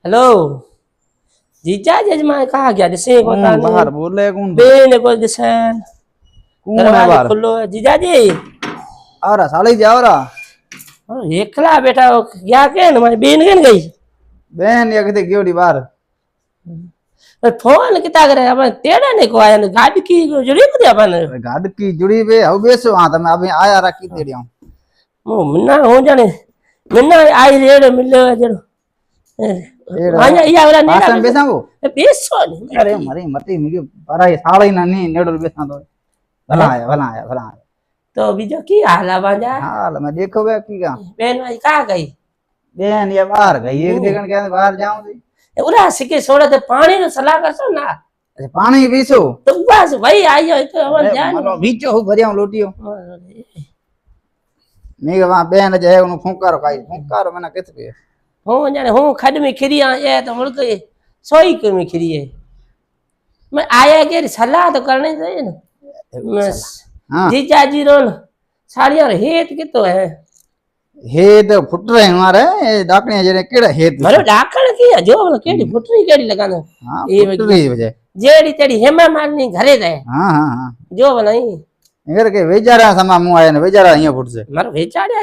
hello जीजा जजमान कहा गया दिसे पता कौन नहीं बाहर बोले कौन बेन को दिसे कौन है दरवाजा बाहर खुलो है जीजा जी आ रहा साले जी आ रहा एकला बेटा क्या के न मारी बेन के गई बहन या किते गयोड़ी बाहर फोन किता करे अपन तेड़ा ने को आया न गाड़ी की जुड़ी को अपन गाड की जुड़ी वे अब बेसो हां तमे अभी आया रखी तेड़ियो मो मन्ना हो जाने मन्ना आई रेड़ मिले जड़ो आया या वाला पास नेड़ा में बेसा वो बेसो नहीं अरे मरी मती मिली बारा ये साले ना नहीं नेडल बेसा तो भला आया तो बीजो की हाल बाजा हाल मैं देखो वे की का बेन भाई कहा गई बहन ये बाहर गई एक देखन के बाहर जाऊं जी उरा सिके सोड़ा ते पानी नो सलाह करसो ना अच्छा पानी पीसो तो बस भाई आयो तो अपन जान मारो बीचो हो भरिया लोटियो नहीं के वहां बहन जे है उन फुंकारो काई फुंकारो मना कित पे हो जाने हो खड में खिरिया ये तो मुड़ के सोई के में खिरिए मैं आया के सलाह तो करनी चाहिए ना बस हां जीजा जी रो साड़ियां हेत कितो है हे तो फुट रहे हमारे डाकने जे केड़ा हेत मारो डाकण की है, जो केड़ी फुटरी केड़ी लगाने हां ये फुट रही वजह जेड़ी तेड़ी हेमा मारनी घरे रहे हां जो बनाई इधर के वेचारा समा मुंह आया ने वेचारा अहिया फुट से मारो बेचाड़े